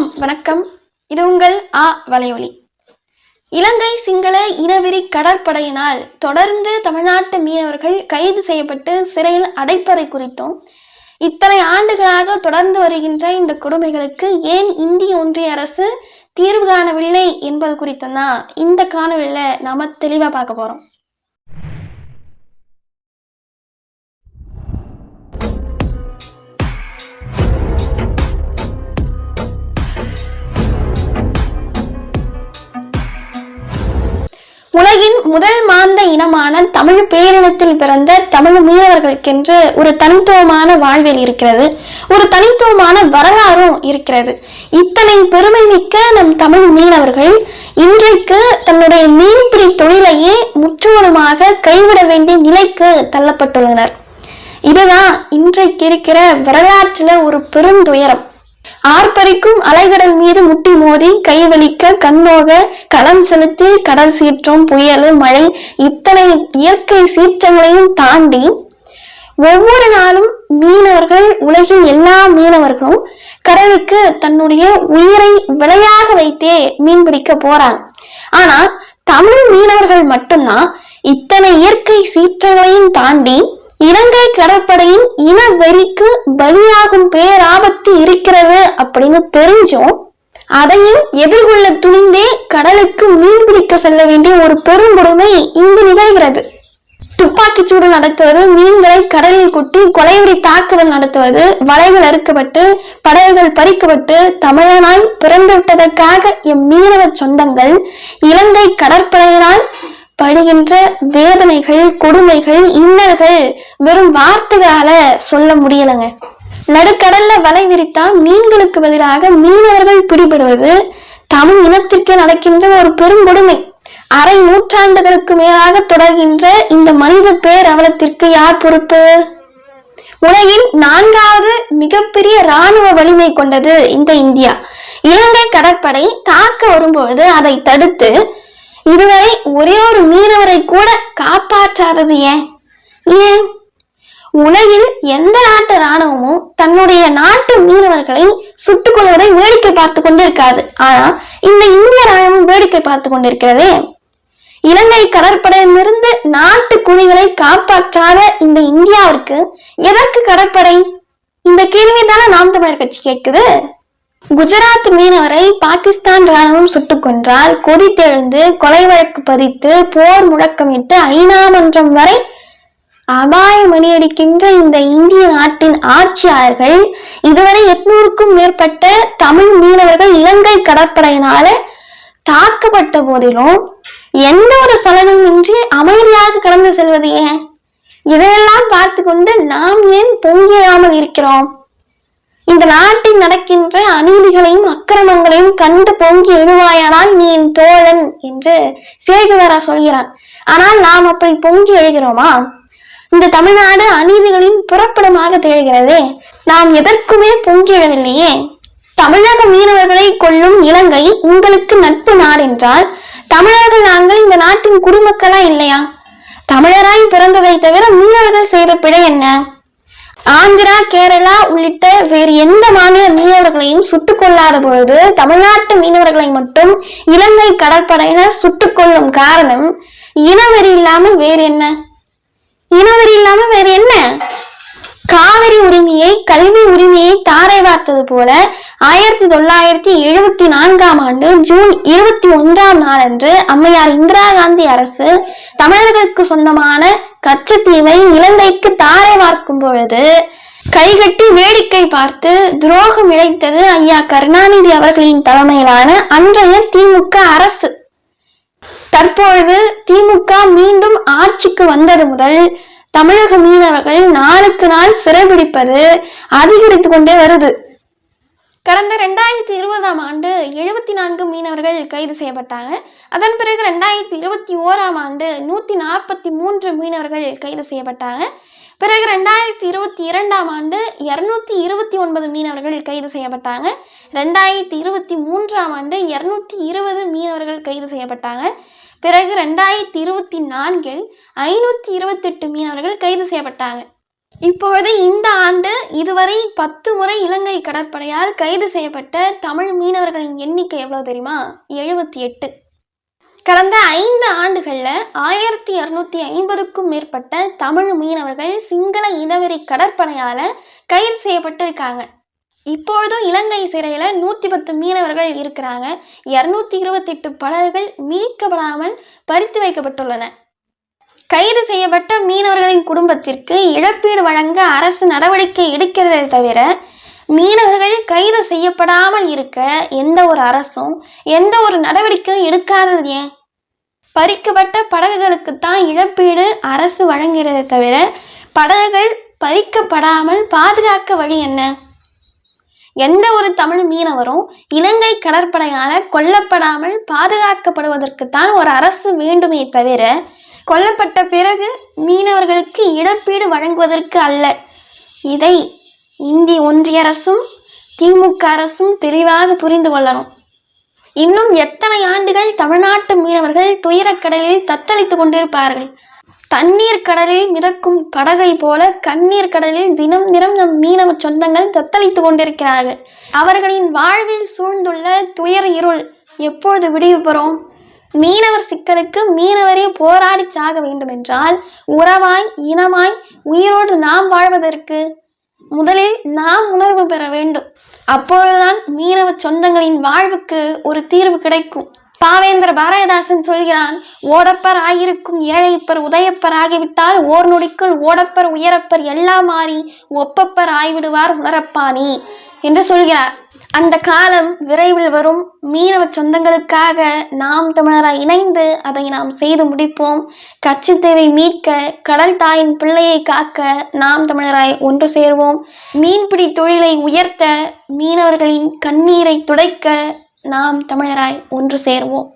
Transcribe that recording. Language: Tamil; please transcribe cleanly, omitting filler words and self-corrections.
அனைவருக்கும் வணக்கம். இது உங்கள் வலையொலி. இலங்கை சிங்கள இனவெறி கடற்படையினால் தொடர்ந்து தமிழ்நாட்டு மீனவர்கள் கைது செய்யப்பட்டு சிறையில் அடைப்பதை குறித்தும், இத்தனை ஆண்டுகளாக தொடர்ந்து வருகின்ற இந்த கொடுமைகளுக்கு ஏன் இந்திய ஒன்றிய அரசு தீர்வு காணவில்லை என்பது குறித்தும் தான் இந்த காணொலியில நாம தெளிவா பார்க்க போறோம். உலகின் முதல் மாந்த இனமான தமிழ் பேரினத்தில் பிறந்த தமிழ் மீனவர்களுக்கென்று ஒரு தனித்துவமான வாழ்வில் இருக்கிறது, ஒரு தனித்துவமான வரலாறும் இருக்கிறது. இத்தனை பெருமை மிக்க நம் தமிழ் மீனவர்கள் இன்றைக்கு தன்னுடைய மீன்பிடி தொழிலையே முற்றுமுழுதாக கைவிட வேண்டிய நிலைக்கு தள்ளப்பட்டுள்ளனர். இதுதான் இன்றைக்கு இருக்கிற வரலாற்றுல ஒரு பெரும் துயரம். ஆர்ப்பரிக்கும் அலைகடல் மீது முட்டி மோதி கைவலிக்க கண்ணோக களம் செலுத்தி கடல் சீற்றம், புயல், மழை இத்தனை இயற்கை சீற்றங்களையும் தாண்டி ஒவ்வொரு நாளும் மீனவர்கள், உலகின் எல்லா மீனவர்களும் கடலுக்கு தன்னுடைய உயிரை விலையாக வைத்தே மீன்பிடிக்க போறாங்க. ஆனா தமிழ் மீனவர்கள் மட்டும்தான் இத்தனை இயற்கை சீற்றங்களையும் தாண்டி இலங்கை கடற்படையின் இன வெறிக்கு பலியாகும் பேராபத்து இருக்கிறது அப்படின்னு தெரிஞ்சும் அதையும் எதிர்கொள்ள துணிந்தே கடலுக்கு மீன்பிடிக்க செல்ல வேண்டிய ஒரு பெருங்கொடுமை இங்கு நிகழ்கிறது. துப்பாக்கி சூடு நடத்துவது, மீன்களை கடலில் கொட்டி கொலைவெறி தாக்குதல் நடத்துவது, வலைகள் அறுக்கப்பட்டு படகுகள் பறிக்கப்பட்டு தமிழனாய் பிறந்து விட்டதற்காக எம் மீனவ சொந்தங்கள் இலங்கை கடற்படையினால் படுகின்ற வேதனைகள், கொடுமைகள், இன்னல்கள் வெறும் வார்த்தைகளால சொல்ல முடியலங்க. நடுக்கடல்ல வலை விரித்தா மீன்களுக்கு பதிலாக மீனவர்கள் பிடிபடுவது தமிழ் இனத்திற்கு நடக்கின்ற ஒரு பெரும் கொடுமை. அரை நூற்றாண்டுகளுக்கு மேலாக தொடர்கின்ற இந்த மனித பேரவலத்திற்கு யார் பொறுப்பு? உலகின் 4வது மிகப்பெரிய இராணுவ வலிமை கொண்டது இந்த இந்தியா. இலங்கை கடற்படை தாக்க வரும்போது அதை தடுத்து இதுவரை ஒரே ஒரு மீனவரை கூட காப்பாற்றாதது ஏன்? உலகில் எந்த நாட்டு இராணுவமும் தன்னுடைய நாட்டு மீனவர்களை சுட்டுக் கொள்வதை வேடிக்கை பார்த்து கொண்டிருக்காது. ஆனா இந்த இந்திய இராணுவம் வேடிக்கை பார்த்து கொண்டிருக்கிறதே. இலங்கை கடற்படையிலிருந்து நாட்டு குடிகளை காப்பாற்றாத இந்த இந்தியாவிற்கு எதற்கு கடற்படை? இந்த கேள்விதான நாம் தமிழர் கட்சி கேட்குது. குஜராத் மீனவரை பாகிஸ்தான் ராணுவம் சுட்டுக் கொன்றால் கொதித்தெழுந்து கொலை வழக்கு பதித்து போர் முழக்கமிட்டு ஐநா மன்றம் வரை அபாய மணியடிக்கின்ற இந்த இந்திய நாட்டின் ஆட்சியாளர்கள் இதுவரை 800க்கும் மேற்பட்ட தமிழ் மீனவர்கள் இலங்கை கடற்படையினால தாக்கப்பட்ட போதிலும் எந்த ஒரு சலனமின்றி அமைதியாக கடந்து செல்வது ஏன்? இதையெல்லாம் பார்த்து கொண்டு நாம் ஏன் பொங்கியாமல் இருக்கிறோம்? இந்த நாட்டில் நடக்கின்ற அநீதிகளையும் அக்கிரமங்களையும் கண்டு பொங்கி எழுவாயானால் நீ என் தோழன் என்று சேகுவரா சொல்கிறான். ஆனால் நாம் அப்படி பொங்கி எழுகிறோமா? இந்த தமிழ்நாடு அநீதிகளின் புறப்படமாக திகழ்கிறதே, நாம் எதற்குமே பொங்கி எழவில்லையே. தமிழக மீனவர்களை கொல்லும் இலங்கை உங்களுக்கு நட்பு நாடென்றால் தமிழர்கள் நாங்கள் இந்த நாட்டின் குடிமக்களா இல்லையா? தமிழராய் பிறந்ததை தவிர மீனவர்கள் செய்த பிழை என்ன? ஆந்திரா, கேரளா உள்ளிட்ட வேறு எந்த மாநில மீனவர்களையும் சுட்டுக் கொள்ளாத பொழுது தமிழ்நாட்டு மீனவர்களை மட்டும் இலங்கை கடற்படையினர் சுட்டுக் கொள்ளும் காரணம் இனவெறி இல்லாம வேறு என்ன? இனவெறி இல்லாம வேறு என்ன? காவிரி உரிமையை, கல்வி உரிமையை தாரை வார்த்தது போல 1974ஆம் ஆண்டு ஜூன் 21ஆம் நாளன்று அம்மையார் இந்திரா காந்தி அரசு தமிழர்களுக்கு சொந்தமான கச்சத்தீவை இலங்கைக்கு தாரை வார்க்கும் பொழுது கைகட்டி வேடிக்கை பார்த்து துரோகம் இழைத்தது ஐயா கருணாநிதி அவர்களின் தலைமையிலான அன்றைய திமுக அரசு. தற்பொழுது திமுக மீண்டும் ஆட்சிக்கு வந்தது முதல் தமிழக மீனவர்கள் நாளுக்கு நாள் சிறைபிடிப்பது அதிகரித்து கொண்டே வருது. கடந்த 2020ஆம் ஆண்டு 74 மீனவர்கள் கைது செய்யப்பட்டாங்க. அதன் பிறகு 2021ஆம் ஆண்டு 143 மீனவர்கள் கைது செய்யப்பட்டாங்க. பிறகு 2022ஆம் ஆண்டு 229 மீனவர்கள் கைது செய்யப்பட்டாங்க. 2023ஆம் ஆண்டு 220 மீனவர்கள் கைது செய்யப்பட்டாங்க. பிறகு 2024இல் 528 மீனவர்கள் கைது செய்யப்பட்டாங்க. இப்பொழுது இந்த ஆண்டு இதுவரை 10 முறை இலங்கை கடற்படையால் கைது செய்யப்பட்ட தமிழ் மீனவர்களின் எண்ணிக்கை எவ்வளவு தெரியுமா? 78. கடந்த 5 ஆண்டுகள்ல 1250க்கும் மேற்பட்ட தமிழ் மீனவர்கள் சிங்கள இனவெறி கடற்படையால கைது செய்யப்பட்டிருக்காங்க. இப்பொழுதும் இலங்கை சிறையில 110 மீனவர்கள் இருக்கிறாங்க. 228 படகுகள் மீட்கப்படாமல் பறித்து வைக்கப்பட்டுள்ளன. கைது செய்யப்பட்ட மீனவர்களின் குடும்பத்திற்கு இழப்பீடு வழங்க அரசு நடவடிக்கை எடுக்கிறதை தவிர மீனவர்கள் கைது செய்யப்படாமல் இருக்க எந்த ஒரு அரசும் எந்த ஒரு நடவடிக்கையும் எடுக்காதது ஏன்? பறிக்கப்பட்ட படகுகளுக்குத்தான் இழப்பீடு அரசு வழங்குகிறதை தவிர படகுகள் பறிக்கப்படாமல் பாதுகாக்க வழி என்ன? எந்த ஒரு தமிழ் மீனவரும் இலங்கை கடற்படையால கொல்லப்படாமல் பாதுகாக்கப்படுவதற்குத்தான் ஒரு அரசு வேண்டுமே தவிர கொல்லப்பட்ட பிறகு மீனவர்களுக்கு இழப்பீடு வழங்குவதற்கு அல்ல. இதை இந்திய ஒன்றிய அரசும் திமுக அரசும் தெளிவாக புரிந்து கொள்ளணும். இன்னும் எத்தனை ஆண்டுகள் தமிழ்நாட்டு மீனவர்கள் துயரக்கடலில் தத்தளித்துக் கொண்டிருப்பார்கள்? தண்ணீர் கடலில் மிதக்கும் படகை போல கண்ணீர் கடலில் தினம் தினம் நம் மீனவ சொந்தங்கள் தத்தளித்துக் கொண்டிருக்கிறார்கள். அவர்களின் வாழ்வில் சூழ்ந்துள்ள துயர இருள் எப்போது விடிவு பெறும்? மீனவர் சிக்கலுக்கு மீனவரே போராடி சாக வேண்டும் என்றால் உறவாய் இனமாய் உயிரோடு நாம் வாழ்வதற்கு முதலில் நாம் உணர்வு பெற வேண்டும். அப்பொழுதுதான் மீனவ சொந்தங்களின் வாழ்வுக்கு ஒரு தீர்வு கிடைக்கும். பாவேந்திர பாரதிதாசன் சொல்கிறான், ஓடப்பர் ஆயிருக்கும் ஏழைப்பர் உதயப்பர் ஆகிவிட்டால் ஓர் நொடிக்குள் ஓடப்பர் உயரப்பர் எல்லாம் மாறி ஒப்பப்பர் ஆய்விடுவார் உணரப்பானி என்று சொல்கிறார். அந்த காலம் விரைவில் வரும். மீனவ சொந்தங்களுக்காக நாம் தமிழராய் இணைந்து அதை நாம் செய்து முடிப்போம். கச்சித்தேவை மீட்க, கடல் தாயின் பிள்ளையை காக்க நாம் தமிழராய் ஒன்று சேர்வோம். மீன்பிடி தொழிலை உயர்த்த, மீனவர்களின் கண்ணீரை துடைக்க நாம் தமிழராய் ஒன்று சேர்வோம்.